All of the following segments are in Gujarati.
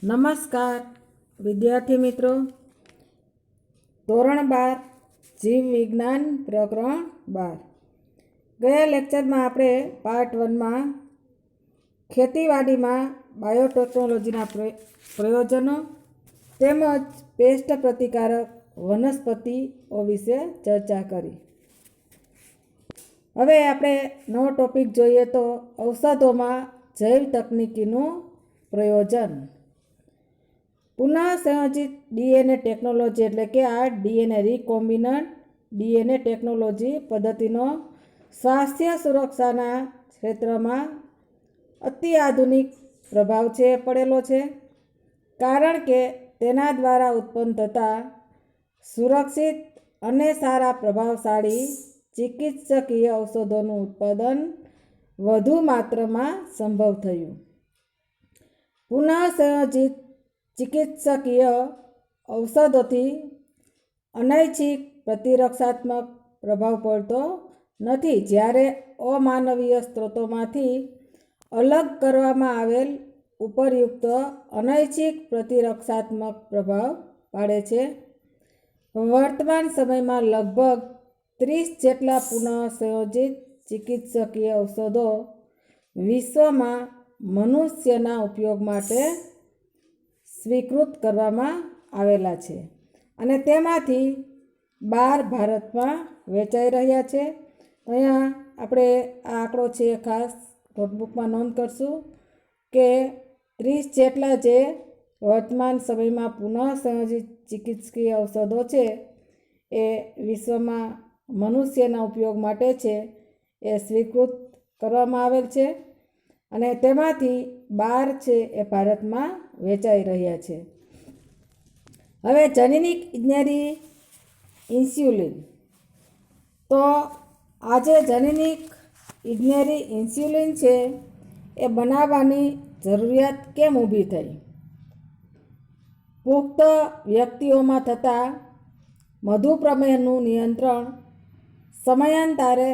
નમસ્કાર વિદ્યાર્થી મિત્રો, ધોરણ 12 જીવ વિજ્ઞાન પ્રકરણ 12. ગયા લેક્ચરમાં આપણે પાર્ટ 1માં ખેતીવાડીમાં બાયોટેકનોલોજીના પ્રયોજનો તેમજ પેસ્ટ પ્રતિકારક વનસ્પતિઓ વિશે ચર્ચા કરી. હવે આપણે નવો ટોપિક જોઈએ તો ઔષધોમાં જૈવ તકનીકીનું પ્રયોજન. પુનઃસંયોજિત ડીએનએ ટેકનોલોજી એટલે કે આ ડીએનએ રિકોમ્બિનન્ટ ડીએનએ ટેકનોલોજી પદ્ધતિનો સ્વાસ્થ્ય સુરક્ષાના ક્ષેત્રમાં અતિ આધુનિક પ્રભાવ પડેલો છે, કારણ કે તેના દ્વારા ઉત્પન્ન થતા સુરક્ષિત અને સારા પ્રભાવશાળી ચિકિત્સકીય ઔષધોનું ઉત્પાદન વધુ માત્રામાં સંભવ થયું. પુનઃસંયોજિત ચિકિત્સકીય ઔષધોથી અનૈચ્છિક પ્રતિરક્ષાત્મક પ્રભાવ પડતો નથી. જ્યારે અમાનવીય સ્ત્રોતોમાંથી અલગ કરવામાં આવેલ ઉપરયુક્ત અનૈચ્છિક પ્રતિરક્ષાત્મક પ્રભાવ પાડે છે. વર્તમાન સમયમાં લગભગ 30 જેટલા પુનઃસંયોજિત ચિકિત્સકીય ઔષધો વિશ્વમાં મનુષ્યના ઉપયોગ માટે સ્વીકૃત કરવામાં આવેલા છે અને તેમાંથી 12 ભારતમાં વેચાઈ રહ્યા છે. અહીંયા આપણે આ આંકડો છે ખાસ નોટબુકમાં નોંધ કરશું કે 30 જેટલા જે વર્તમાન સમયમાં પુનઃસંયોજિત ચિકિત્સકીય ઔષધો છે એ વિશ્વમાં મનુષ્યના ઉપયોગ માટે છે એ સ્વીકૃત કરવામાં આવેલ છે અને તેમાંથી 12 છે એ ભારતમાં વેચાઈ રહ્યા છે. હવે જનીનિક ઇજનેરી ઇન્સ્યુલિન. તો આજે જનીનિક ઇજનેરી ઇન્સ્યુલિન છે એ બનાવવાની જરૂરિયાત કેમ ઊભી થઈ? પુખ્ત વ્યક્તિઓમાં થતા મધુપ્રમેહનું નિયંત્રણ સમયાંતરે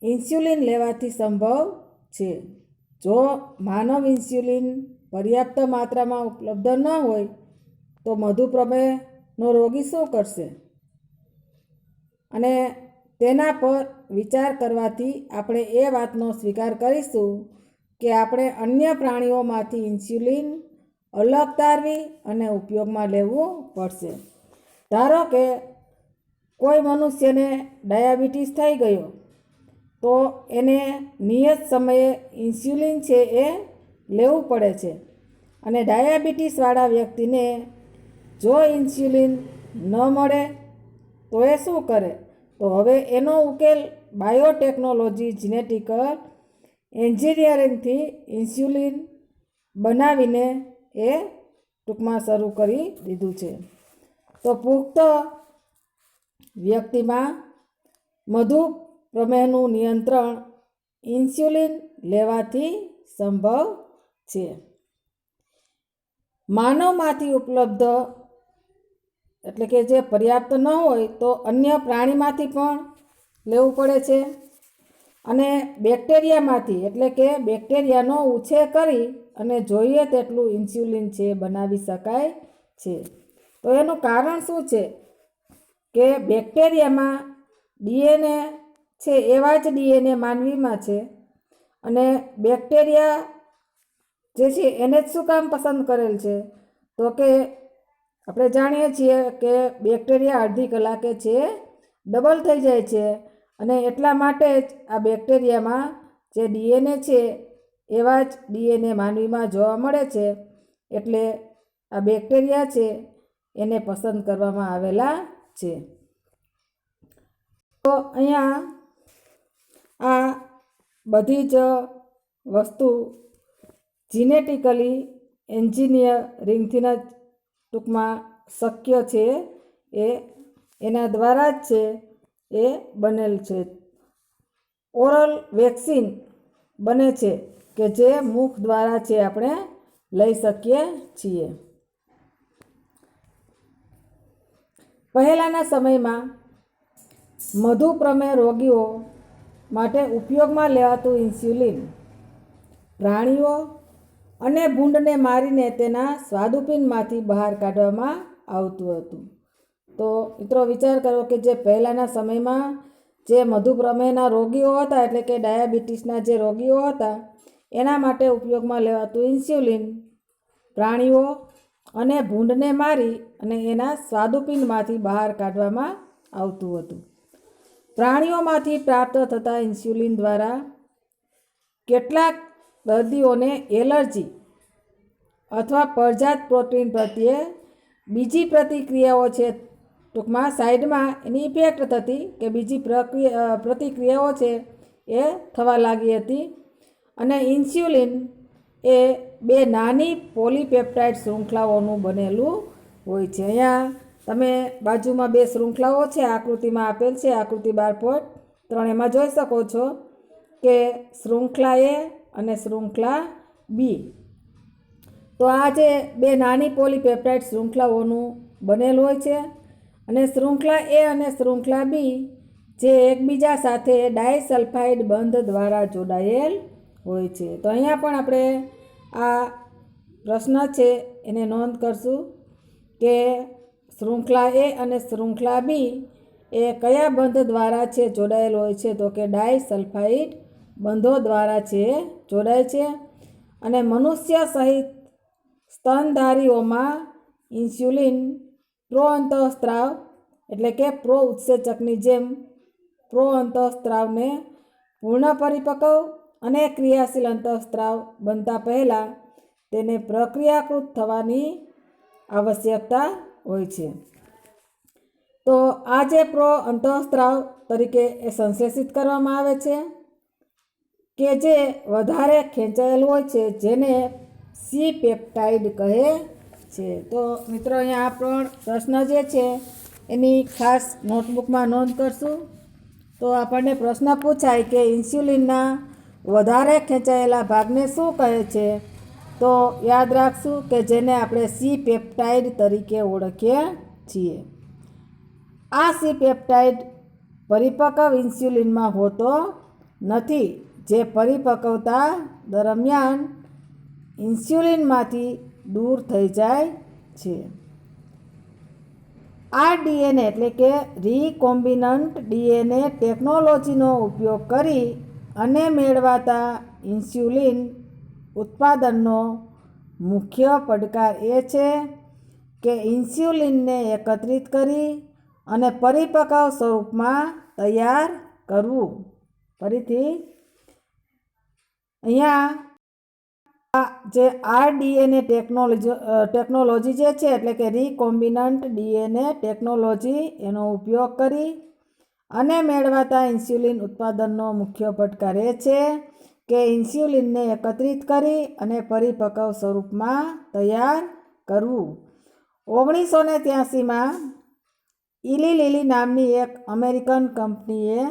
ઇન્સ્યુલિન લેવાથી સંભવ છે. જો માનવ ઇન્સ્યુલિન પર્યાપ્ત માત્રામાં ઉપલબ્ધ ન હોય તો મધુપ્રમેહનો રોગી શું કરશે? અને તેના પર વિચાર કરવાથી આપણે એ વાતનો સ્વીકાર કરીશું કે આપણે અન્ય પ્રાણીઓમાંથી ઇન્સ્યુલિન અલગ તારવી અને ઉપયોગમાં લેવું પડશે. ધારો કે કોઈ મનુષ્યને ડાયાબિટીસ થઈ ગયો તો એને નિયત સમયે ઇન્સ્યુલિન છે એ લેવું પડે છે અને ડાયાબિટીસવાળા વ્યક્તિને જો ઇન્સ્યુલિન ન મળે તો એ શું કરે? તો હવે એનો ઉકેલ બાયોટેકનોલોજી જીનેટિકલ એન્જિનિયરિંગથી ઇન્સ્યુલિન બનાવીને એ ટૂંકમાં શરૂ કરી દીધું છે. તો પુખ્ત વ્યક્તિમાં મધુપ્રમેહનું નિયંત્રણ ઇન્સ્યુલિન લેવાથી સંભવ છે. માનવમાંથી ઉપલબ્ધ એટલે કે જે પર્યાપ્ત ન હોય તો અન્ય પ્રાણીમાંથી પણ લેવું પડે છે અને બેક્ટેરિયામાંથી એટલે કે બેક્ટેરિયાનો ઉછેર કરી અને જોઈએ તેટલું ઇન્સ્યુલિન છે બનાવી શકાય છે. તો એનું કારણ શું છે કે બેક્ટેરિયામાં ડીએનએ છે એવા જ ડીએનએ માનવીમાં છે અને બેક્ટેરિયા જે છે એને જ શું કામ પસંદ કરેલ છે? તો કે આપણે જાણીએ છીએ કે બેક્ટેરિયા અડધી કલાકે છે ડબલ થઈ જાય છે અને એટલા માટે જ આ બેક્ટેરિયામાં જે ડીએનએ છે એવા જ ડીએનએ માનવીમાં જોવા મળે છે. એટલે આ બેક્ટેરિયા છે એને પસંદ કરવામાં આવેલા છે. તો અહીંયા આ બધી જ વસ્તુ જીનેટિકલી એન્જિનિયરિંગથી જ ટૂંકમાં શક્ય છે, એના દ્વારા જ છે એ બનેલ છે. ઓરલ વેક્સિન બને છે કે જે મુખ દ્વારા છે આપણે લઈ શકીએ છીએ. પહેલાંના સમયમાં મધુપ્રમેહ રોગીઓ માટે ઉપયોગમાં લેવાતું ઇન્સ્યુલિન પ્રાણીઓ અને ભૂંડને મારીને તેના સ્વાદુપિંડમાંથી બહાર કાઢવામાં આવતું હતું. તો મિત્રો વિચાર કરો કે જે પહેલાંના સમયમાં જે મધુપ્રમેહના રોગીઓ હતા, એટલે કે ડાયાબિટીસના જે રોગીઓ હતા, એના માટે ઉપયોગમાં લેવાતું ઇન્સ્યુલિન પ્રાણીઓ અને ભૂંડને મારી અને એના સ્વાદુપિંડમાંથી બહાર કાઢવામાં આવતું હતું. પ્રાણીઓમાંથી પ્રાપ્ત થતા ઇન્સ્યુલિન દ્વારા કેટલાક દર્દીઓને એલર્જી અથવા પડજાત પ્રોટીન પ્રત્યે બીજી પ્રતિક્રિયાઓ છે, ટૂંકમાં સાઈડમાં એની ઇફેક્ટ થતી કે બીજી પ્રતિક્રિયાઓ છે એ થવા લાગી હતી. અને ઇન્સ્યુલિન એ 2 નાની પોલીપેપ્ટાઇડ શૃંખલાઓનું બનેલું હોય છે. અહીંયા તમે બાજુમાં 2 શૃંખલાઓ છે આકૃતિમાં આપેલ છે, આકૃતિ 12.3 એમાં જોઈ શકો છો કે શૃંખલા એ અને શૃંખલા બી. તો આ જે 2 નાની પોલીપેપ્ટાઇડ શૃંખલાઓનું બનેલ હોય છે. અને શૃંખલા એ અને શૃંખલા બી જે એકબીજા સાથે ડાયસલ્ફાઇડ બંધ દ્વારા જોડાયેલ હોય છે. તો અહીંયા પણ આપણે આ પ્રશ્ન છે એને નોંધ કરશું કે શૃંખલા એ અને શૃંખલા બી એ કયા બંધ દ્વારા છે જોડાયેલ હોય છે, તો કે ડાયસલ્ફાઇડ બંધો દ્વારા છે જોડાય છે. અને મનુષ્ય સહિત સ્તનધારીઓમાં ઇન્સ્યુલિન પ્રો અંતઃસ્ત્રાવ એટલે કે પ્રો ઉત્સેચકની જેમ પ્રો અંતઃસ્ત્રાવને પૂર્ણ પરિપક્વ અને ક્રિયાશીલ અંતઃસ્ત્રાવ બનતા પહેલાં તેને પ્રક્રિયાકૃત થવાની આવશ્યકતા હોય છે. તો આ જે પ્રો અંતઃસ્ત્રાવ તરીકે એ સંશ્લેષિત કરવામાં આવે છે કે જે વધારે ખેંચાયેલ હોય છે, જેને સી પેપ્ટાઇડ કહે છે. તો મિત્રો અહીંયા આ પણ પ્રશ્ન જે છે એની ખાસ નોટબુકમાં નોંધ કરશું. તો આપણને પ્રશ્ન પૂછાય કે ઇન્સ્યુલિનના વધારે ખેંચાયેલા ભાગને શું કહે છે, તો યાદ રાખશું કે જેને આપણે સી પેપ્ટાઇડ તરીકે ઓળખીએ છીએ. આ સી પેપ્ટાઇડ પરિપક્વ ઇન્સ્યુલિનમાં હોતો નથી, જે પરિપક્વતા દરમિયાન ઇન્સ્યુલિનમાંથી દૂર થઈ જાય છે. આ ડીએનએ એટલે કે રિકોમ્બિનન્ટ ડીએનએ ટેકનોલોજીનો ઉપયોગ કરી અને મેળવાતા ઇન્સ્યુલિન ઉત્પાદનનો મુખ્ય પડકાર એ છે કે ઇન્સ્યુલિનને એકત્રિત કરી અને પરિપક્વ સ્વરૂપમાં તૈયાર કરવું. ફરીથી અહીંયા આ જે આરડીએનએ ટેકનોલોજી જે છે એટલે કે રિકોમ્બિનન્ટ ડીએનએ ટેકનોલોજી એનો ઉપયોગ કરી અને મેળવાતા ઇન્સ્યુલિન ઉત્પાદનનો મુખ્ય પડકાર એ છે કે ઇન્સ્યુલિનને એકત્રિત કરી અને પરિપક્વ સ્વરૂપમાં તૈયાર કરવું. 1983માં ઇલી લીલી નામની એક અમેરિકન કંપનીએ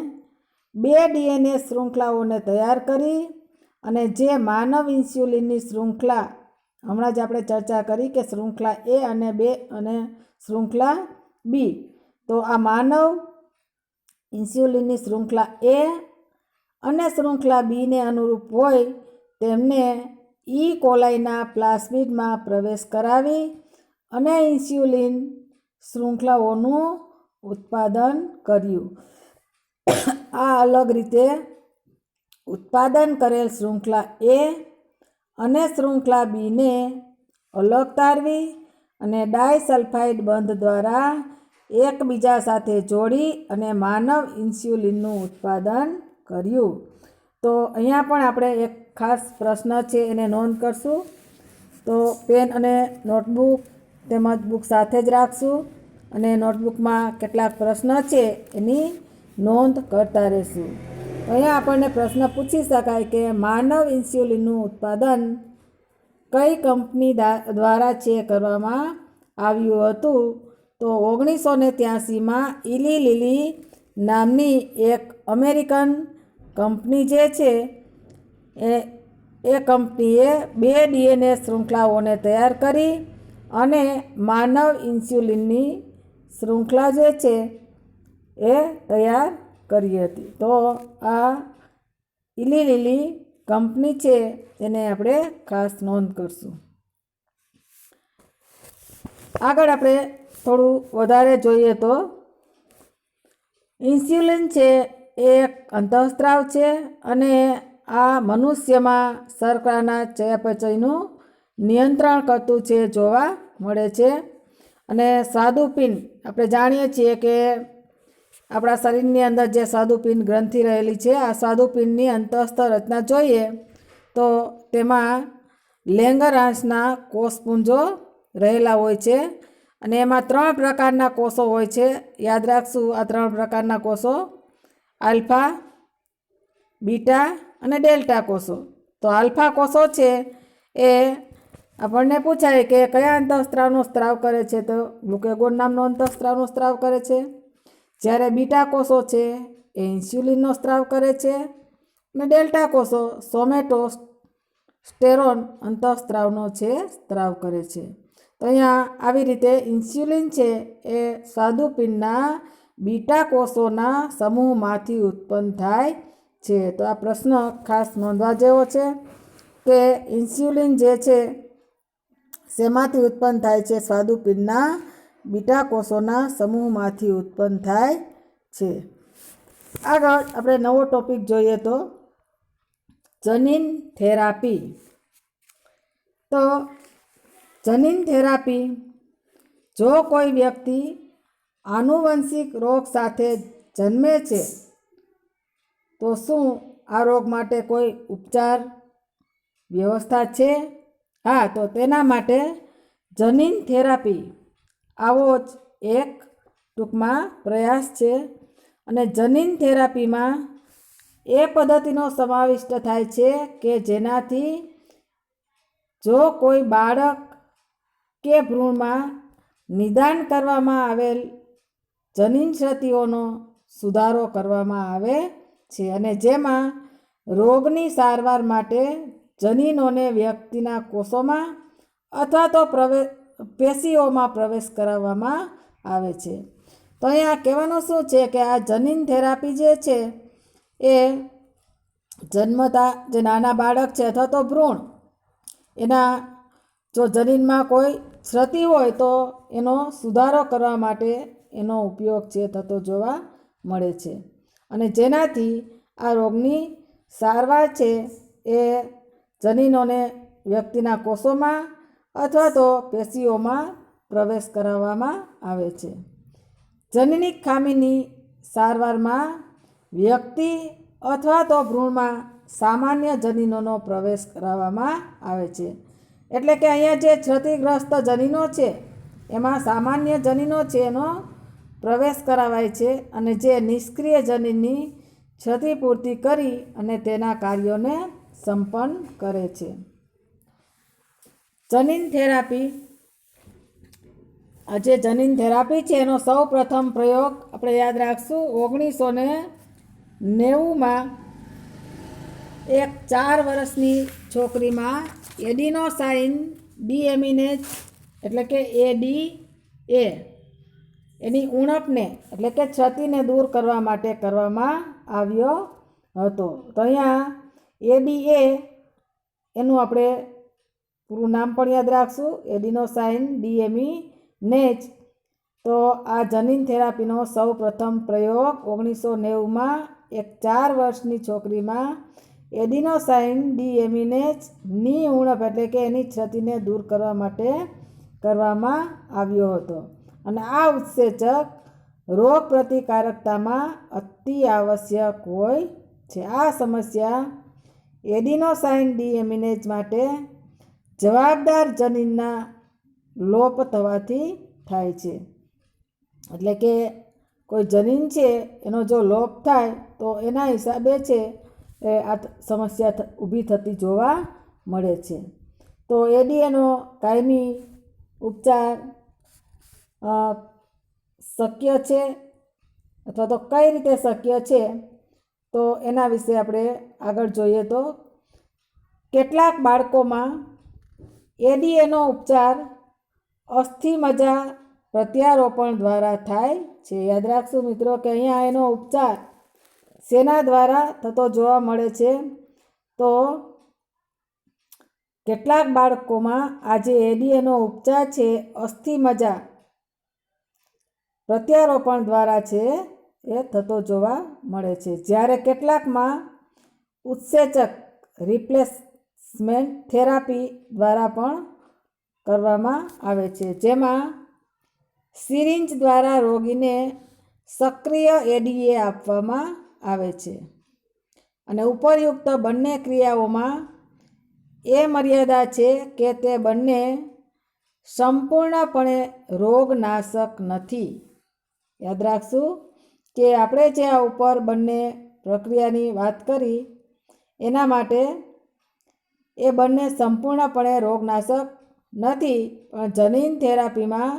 2 ડીએનએ શૃંખલાઓને તૈયાર કરી અને જે માનવ ઇન્સ્યુલિનની શૃંખલા, હમણાં જ આપણે ચર્ચા કરી કે શૃંખલા એ અને 2 અને શૃંખલા બી, તો આ માનવ ઇન્સ્યુલિનની શૃંખલા એ અને શૃંખલા બીને અનુરૂપ હોય તેમને ઈ કોલાઈના પ્લાસ્મિડમાં પ્રવેશ કરાવી અને ઇન્સ્યુલિન શૃંખલાઓનું ઉત્પાદન કર્યું. આ અલગ રીતે ઉત્પાદન કરેલ શૃંખલા એ અને શૃંખલા બીને અલગ તારવી અને ડાયસલ્ફાઇડ બંધ દ્વારા એકબીજા સાથે જોડી અને માનવ ઇન્સ્યુલિનનું ઉત્પાદન કર્યું. તો અહીંયા પણ આપણે એક ખાસ પ્રશ્ન છે એને નોંધ કરશું. તો પેન અને નોટબુક તેમજ બુક સાથે જ રાખશું અને નોટબુકમાં કેટલાક પ્રશ્ન છે એની નોંધ કરતા રહેશું. અહીંયા આપણને પ્રશ્ન પૂછી શકાય કે માનવ ઇન્સ્યુલિનનું ઉત્પાદન કઈ કંપની દ્વારા છે કરવામાં આવ્યું હતું, તો 1983માં ઇલી લીલી નામની એક અમેરિકન કંપની જે છે એ કંપનીએ 2 ડીએનએ શૃંખલાઓને તૈયાર કરી અને માનવ ઇન્સ્યુલિનની શૃંખલા જે છે એ તૈયાર કરી હતી. તો આ ઇલી લીલી કંપની છે એને આપણે ખાસ નોંધ કરશું. આગળ આપણે થોડું વધારે જોઈએ તો ઇન્સ્યુલિન છે એ એક અંતઃસ્ત્રાવ છે અને આ મનુષ્યમાં શર્કરાના ચયાપચયનું નિયંત્રણ કરતું છે જોવા મળે છે. અને સ્વાદુપિંડ આપણે જાણીએ છીએ કે આપણા શરીરની અંદર જે સ્વાદુપિંડ ગ્રંથિ રહેલી છે, આ સ્વાદુપિંડની અંતઃસ્થ રચના જોઈએ તો તેમાં લેંગરહાંસના કોષપુંજો રહેલા હોય છે અને એમાં 3 પ્રકારના કોષો હોય છે. યાદ રાખશું આ 3 પ્રકારના કોષો: આલ્ફા, બીટા અને ડેલ્ટા કોષો. તો આલ્ફા કોષો છે એ આપણને પૂછાય કે કયા અંતઃસ્ત્રાવનો સ્ત્રાવ કરે છે, તો ગ્લુકેગોન નામનો અંતઃસ્ત્રાવનો સ્ત્રાવ કરે છે. જ્યારે બીટા કોષો છે એ ઇન્સ્યુલિનનો સ્ત્રાવ કરે છે અને ડેલ્ટા કોષો સોમેટોસ્ટેરોન અંતઃસ્ત્રાવનો છે સ્ત્રાવ કરે છે. તો અહીંયા આવી રીતે ઇન્સ્યુલિન છે એ સ્વાદુપિંડના બીટા કોષોના સમૂહમાંથી ઉત્પન્ન થાય છે. તો આ પ્રશ્ન ખાસ નોંધવા જેવો છે કે ઇન્સ્યુલિન જે છે શેમાંથી ઉત્પન્ન થાય છે? સ્વાદુપિંડના બીટા કોષોના સમૂહમાંથી ઉત્પન્ન થાય છે. આગળ આપણે નવો ટોપિક જોઈએ તો જનીન થેરાપી. તો જનીન થેરાપી, જો કોઈ વ્યક્તિ આનુવંશિક રોગ સાથે જન્મે છે તો શું આ રોગ માટે કોઈ ઉપચાર વ્યવસ્થા છે? હા, તો તેના માટે જનીન થેરાપી આવો જ એક ટૂંકમાં પ્રયાસ છે. અને જનીન થેરાપીમાં એ પદ્ધતિનો સમાવિષ્ટ થાય છે કે જેનાથી જો કોઈ બાળક કે ભ્રૂણમાં નિદાન કરવામાં આવેલ જનીન ક્ષતિઓનો સુધારો કરવામાં આવે છે અને જેમાં રોગની સારવાર માટે જનીનોને વ્યક્તિના કોષોમાં અથવા તો પેશીઓમાં પ્રવેશ કરાવવામાં આવે છે. તો અહીંયા કહેવાનું શું છે કે આ જનીન થેરાપી જે છે એ જન્મતા જે નાના બાળક છે અથવા તો ભ્રૂણ, એના જો જનીનમાં કોઈ ક્ષતિ હોય તો એનો સુધારો કરવા માટે એનો ઉપયોગ છે થતો જોવા મળે છે. અને જેનાથી આ રોગની સારવાર છે એ જનીનોને વ્યક્તિના કોષોમાં અથવા તો પેશીઓમાં પ્રવેશ કરાવવામાં આવે છે. જનીનિક ખામીની સારવારમાં વ્યક્તિ અથવા તો ભ્રૂણમાં સામાન્ય જનીનોનો પ્રવેશ કરાવવામાં આવે છે. એટલે કે અહીંયા જે ક્ષતિગ્રસ્ત જનીનો છે એમાં સામાન્ય જનીનો છે એનો પ્રવેશ કરાવાય છે અને જે નિષ્ક્રિય જનીનની ક્ષતિપૂર્તિ કરી અને તેના કાર્યોને સંપન્ન કરે છે. જનીન થેરાપી, આ જે જનીન થેરાપી છે એનો સૌ પ્રથમ પ્રયોગ આપણે યાદ રાખશું 1990માં એક 4 વર્ષની છોકરીમાં એડિનોસાઇન ડીએમિનેઝ એટલે કે ADA એની ઉણપને એટલે કે ક્ષતિને દૂર કરવા માટે કરવામાં આવ્યો હતો. તો અહીંયા ADA એનું આપણે પૂરું નામ પણ યાદ રાખશું, એડિનોસાઇન ડીએમિનેઝ. તો આ જનીન થેરાપીનો સૌ પ્રથમ પ્રયોગ 1990માં એક 4 વર્ષની છોકરીમાં એડિનોસાઇન ડીએમિનેઝની ઉણપ એટલે કે એની ક્ષતિને દૂર કરવા માટે કરવામાં આવ્યો હતો. અને આ ઉત્સેચક રોગ પ્રતિકારકતામાં અતિ આવશ્યક હોય છે. આ સમસ્યા એડિનોસાઇન ડીએમિનેઝ માટે જવાબદાર જનીનના લોપ થવાથી થાય છે. એટલે કે કોઈ જનીન છે એનો જો લોપ થાય તો એના હિસાબે છે આ સમસ્યા ઊભી થતી જોવા મળે છે. તો ADAનો કાયમી ઉપચાર શક્ય છે અથવા તો કઈ રીતે શક્ય છે તો એના વિશે આપણે આગળ જોઈએ તો કેટલાક બાળકોમાં ADAનો ઉપચાર અસ્થિમજ્જા પ્રત્યારોપણ દ્વારા થાય છે. યાદ રાખશું મિત્રો કે અહીંયા એનો ઉપચાર શેના દ્વારા થતો જોવા મળે છે? તો કેટલાક બાળકોમાં આજે એડીએનો ઉપચાર છે અસ્થિમજ્જા પ્રત્યારોપણ દ્વારા છે એ થતો જોવા મળે છે, જ્યારે કેટલાકમાં ઉત્સેચક રિપ્લેસમેન્ટ થેરાપી દ્વારા પણ કરવામાં આવે છે, જેમાં સિરિંજ દ્વારા રોગીને સક્રિય એડીએ આપવામાં આવે છે. અને ઉપરયુક્ત બંને ક્રિયાઓમાં એ મર્યાદા છે કે તે બંને સંપૂર્ણપણે રોગનાશક નથી. યાદ રાખશું કે આપણે જે આ ઉપર બંને પ્રક્રિયાની વાત કરી એના માટે એ બંને સંપૂર્ણપણે રોગનાશક નથી, પણ જનીન થેરાપીમાં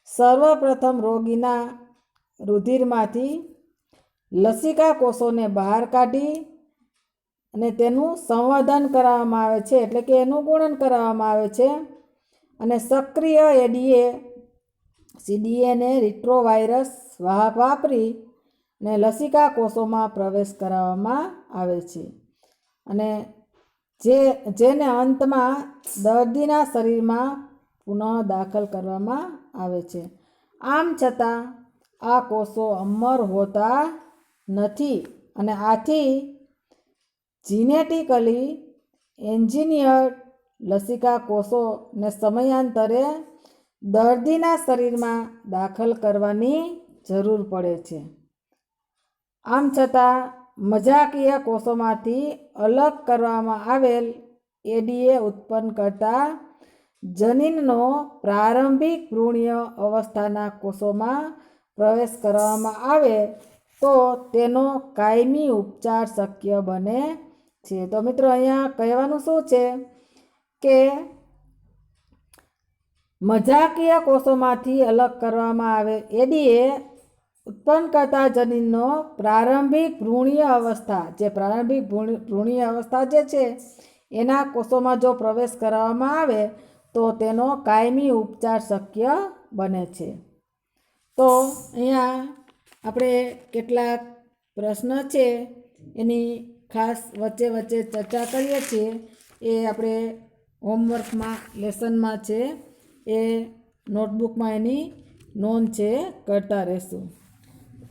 સર્વપ્રથમ રોગીના રુધિરમાંથી લસિકા કોષોને બહાર કાઢી અને તેનું સંવર્ધન કરાવવામાં આવે છે, એટલે કે એનું ગુણન કરાવવામાં આવે છે. અને સક્રિય એડીએ સીડીએને રિટ્રોવાયરસ વાહક વાપરી અને લસિકા કોષોમાં પ્રવેશ કરાવવામાં આવે છે, અને જેને અંતમાં દર્દીના શરીરમાં પુનઃ દાખલ કરવામાં આવે છે. આમ છતાં આ કોષો અમર હોતા નથી, અને આથી જીનેટિકલી એન્જિનિયર્ડ લસિકા કોષોને સમયાંતરે દર્દીના શરીરમાં દાખલ કરવાની જરૂર પડે છે. આમ છતાં મજાકીય કોષોમાંથી અલગ કરવામાં આવેલ એડીએ ઉત્પન્ન કરતા જનીનનો પ્રારંભિક ભ્રૂણીય અવસ્થાના કોષોમાં પ્રવેશ કરવામાં આવે તો તેનો કાયમી ઉપચાર શક્ય બને છે. તો મિત્રો અહીંયા કહેવાનું શું છે કે મજાકીય કોષોમાંથી અલગ કરવામાં આવે એડીએ ઉત્પન્ન કરતા જનીનનો પ્રારંભિક ભ્રૂણીય અવસ્થા, જે પ્રારંભિક ભ્રૂણીય અવસ્થા જે છે એના કોષોમાં જો પ્રવેશ કરવામાં આવે તો તેનો કાયમી ઉપચાર શક્ય બને છે. તો અહીંયા આપણે કેટલાક પ્રશ્ન છે એની ખાસ વચ્ચે વચ્ચે ચર્ચા કરીએ છીએ, એ આપણે હોમવર્કમાં લેસનમાં છે એ નોટબુકમાં એની નોંધ છે કરતા રહેશું.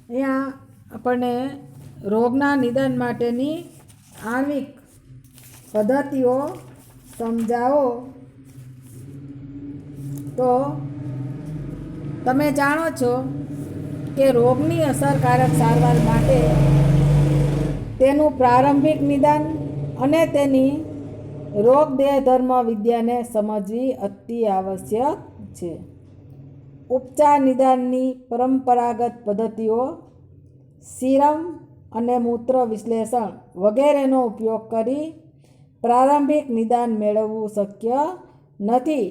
અહીંયા આપણને રોગના નિદાન માટેની આણ્વિક પદ્ધતિઓ સમજાવો. તો તમે જાણો છો કે રોગની અસરકારક સારવાર માટે તેનું પ્રારંભિક નિદાન અને તેની રોગદેહધર્મ વિદ્યાને સમજવી અતિ આવશ્યક છે. ઉપચાર નિદાનની પરંપરાગત પદ્ધતિઓ સીરમ અને મૂત્ર વિશ્લેષણ વગેરેનો ઉપયોગ કરી પ્રારંભિક નિદાન મેળવવું શક્ય નથી.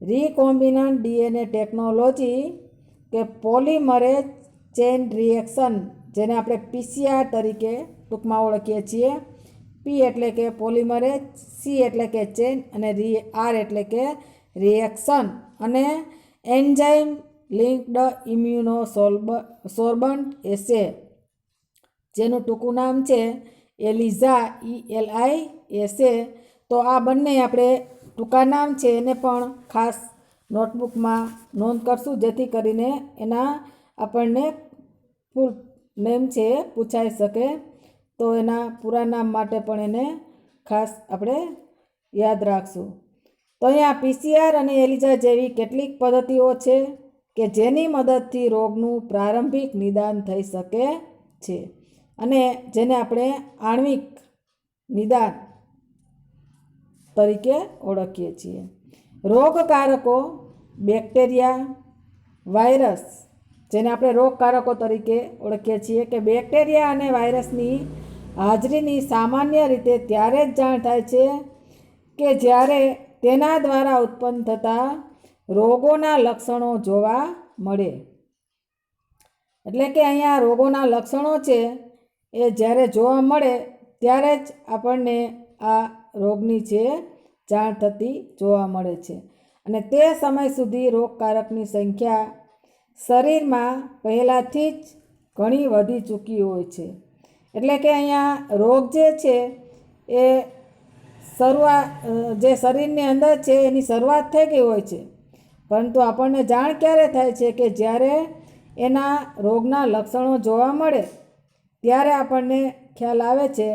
રિકોમ્બિનન્ટ ડીએનએ ટેકનોલોજી કે પોલિમરેજ ચેઇન રિએક્શન, જેને આપણે પીસીઆર તરીકે ટૂંકમાં ઓળખીએ છીએ. પી એટલે કે પોલિમરેજ, સી એટલે કે ચેઇન, અને આર એટલે કે રિએક્શન, અને એન્ઝાઇમ લિંક્ડ ઇમ્યુનો સોર્બન્ટ એસે, જેનું ટૂંકું નામ છે એલિઝા, ELISA. તો આ બંને આપણે ટૂંકા નામ છે એને પણ ખાસ નોટબુકમાં નોંધ કરશું, જેથી કરીને એના આપણને ફૂલ નેમ છે પૂછાઈ શકે, તો એના પૂરા નામ માટે પણ એને ખાસ આપણે યાદ રાખશું. તો અહીંયા પીસીઆર અને એલિઝા જેવી કેટલીક પદ્ધતિઓ છે કે જેની મદદથી રોગનું પ્રારંભિક નિદાન થઈ શકે છે, અને જેને આપણે આણ્વિક નિદાન તરીકે ઓળખીએ છીએ. રોગકારકો બેક્ટેરિયા, વાયરસ, જેને આપણે રોગકારકો તરીકે ઓળખીએ છીએ, કે બેક્ટેરિયા અને વાયરસની હાજરીની સામાન્ય રીતે ત્યારે જ જાણ થાય છે કે જ્યારે તેના દ્વારા ઉત્પન્ન થતા રોગોના લક્ષણો જોવા મળે. એટલે કે અહીંયા રોગોના લક્ષણો છે એ જ્યારે જોવા મળે ત્યારે જ આપણને આ રોગની છે જાણ થતી જોવા મળે છે, અને તે સમય સુધી રોગકારકની સંખ્યા શરીરમાં પહેલાંથી જ ઘણી વધી ચૂકી હોય છે. એટલે કે અહીંયા રોગ જે છે એ જે શરીરની અંદર છે એની શરૂઆત થઈ ગઈ હોય છે, પરંતુ આપણને જાણ ક્યારે થાય છે કે જ્યારે એના રોગના લક્ષણો જોવા મળે ત્યારે આપણને ખ્યાલ આવે છે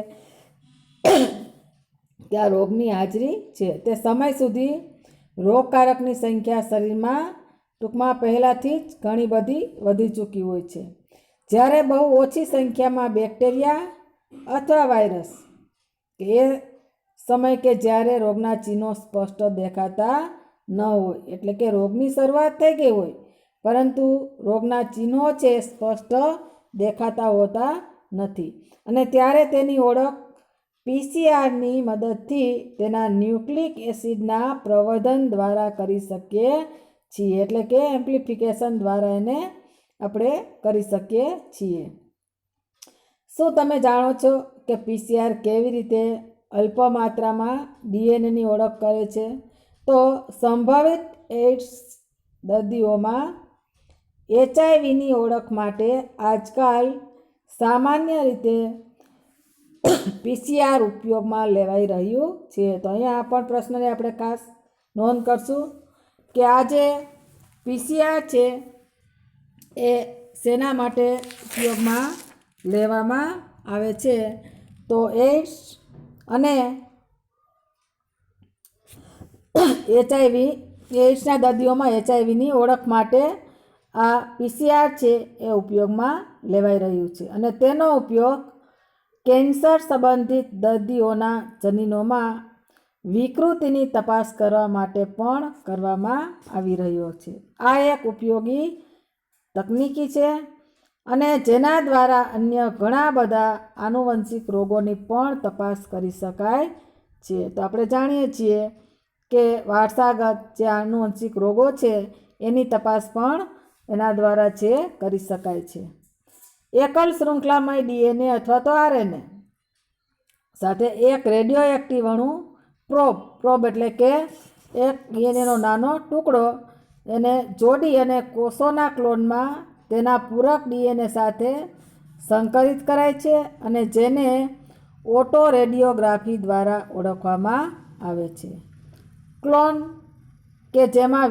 કે આ રોગની હાજરી છે. તે સમય સુધી રોગકારકની સંખ્યા શરીરમાં ટૂંકમાં પહેલાંથી જ ઘણી બધી વધી ચૂકી હોય છે. જ્યારે બહુ ઓછી સંખ્યામાં બેક્ટેરિયા અથવા વાયરસ એ સમય કે જ્યારે રોગના ચિહ્નો સ્પષ્ટ દેખાતા ન હોય, એટલે કે રોગની શરૂઆત થઈ ગઈ હોય પરંતુ રોગના ચિહ્નો છે સ્પષ્ટ દેખાતા હોતા નથી, અને ત્યારે તેની ઓળખ પીસીઆરની મદદથી તેના ન્યુક્લિક એસિડના પ્રવર્ધન દ્વારા કરી શકીએ છીએ, એટલે કે એમ્પ્લિફિકેશન દ્વારા એને આપણે કરી શકીએ છીએ. શું તમે જાણો છો કે પીસીઆર કેવી રીતે અલ્પ માત્રામાં ડીએનએની ઓળખ કરે છે? તો સંભવિત એઇડ્સ દર્દીઓમાં એચઆઈવીની ઓળખ માટે આજકાલ સામાન્ય રીતે પીસીઆર ઉપયોગમાં લેવાઈ રહ્યું છે. તો અહીંયા પણ પ્રશ્નને આપણે ખાસ નોંધ કરશું કે આ જે પીસીઆર છે એ શેના માટે ઉપયોગમાં લેવામાં આવે છે? તો એઇડ્સ અને એઇડ્સના દર્દીઓમાં એચઆઈવીની ઓળખ માટે આ પીસીઆર છે એ ઉપયોગમાં લેવાઈ રહ્યું છે, અને તેનો ઉપયોગ કેન્સર સંબંધિત દર્દીઓના જનીનોમાં વિકૃતિની તપાસ કરવા માટે પણ કરવામાં આવી રહ્યો છે. આ એક ઉપયોગી તકનીકી છે અને જેના દ્વારા અન્ય ઘણા બધા આનુવંશિક રોગોની પણ તપાસ કરી શકાય છે. તો આપણે જાણીએ છીએ કે વારસાગત જે આનુવંશિક રોગો છે એની તપાસ પણ એના દ્વારા છે કરી શકાય છે. એકલ શૃંખલામય ડીએનએ અથવા તો આરએનએ સાથે એક રેડિયો એક્ટિવ અણુ પ્રોબ એટલે કે એક ડીએનએનો નાનો ટુકડો એને જોડી અને કોષોના ક્લોનમાં તેના પૂરક ડીએનએ સાથે સંકલિત કરાય છે, અને જેને ઓટો રેડિયોગ્રાફી દ્વારા ઓળખવામાં આવે છે. ક્લોન કે જેમાં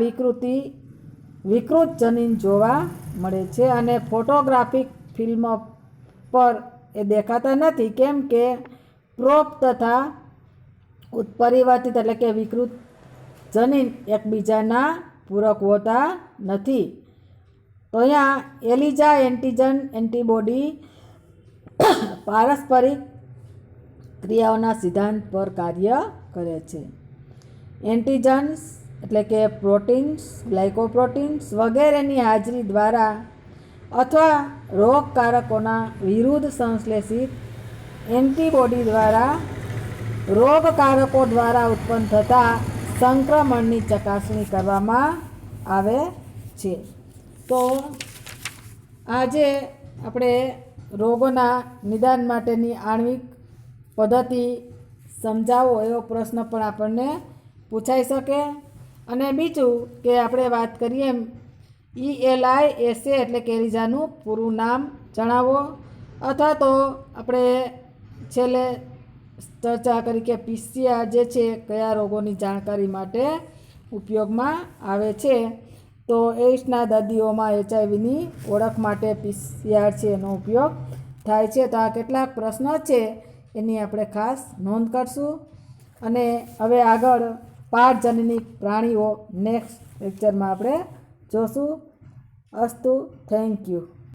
વિકૃત જનીન જોવા મળે છે અને ફોટોગ્રાફિક ફિલ્મ પર એ દેખાતા નથી, કેમ કે પ્રોબ તથા ઉત્પરિવર્તિત એટલે કે વિકૃત જનીન એકબીજાના પૂરક હોતા નથી. તો અહીંયા એલિઝા એન્ટીજન એન્ટીબોડી પારસ્પરિક ક્રિયાઓના સિદ્ધાંત પર કાર્ય કરે છે. એન્ટીજન્સ એટલે કે પ્રોટીન્સ, ગ્લાયકોપ્રોટીન્સ વગેરેની હાજરી દ્વારા અથવા રોગકારકોના વિરુદ્ધ સંશ્લેષિત એન્ટીબોડી દ્વારા રોગકારકો દ્વારા ઉત્પન્ન થતા સંક્રમણની ચકાસણી કરવામાં આવે છે. તો આજે આપણે રોગોના નિદાન માટેની આણ્વિક પદ્ધતિ સમજાવો એવો પ્રશ્ન પણ આપણને પૂછાઈ શકે. અને બીજું કે આપણે વાત કરીએ એમ ELISA એટલે કે એલિઝાનું પૂરું નામ જણાવો, અથવા તો આપણે છેલ્લે ચર્ચા કરી કે પીસીઆર જે છે કયા રોગોની જાણકારી માટે ઉપયોગમાં આવે છે. તો એઇડ્સના દર્દીઓમાં એચઆઈવીની ઓળખ માટે પીસીઆર છે એનો ઉપયોગ થાય છે. તો આ કેટલાક પ્રશ્નો છે એની આપણે ખાસ નોંધ કરશું, અને હવે આગળ પારજનનિક પ્રાણીઓ નેક્સ્ટ લેક્ચરમાં આપણે જોશું. અસ્તુ, થેન્ક યુ.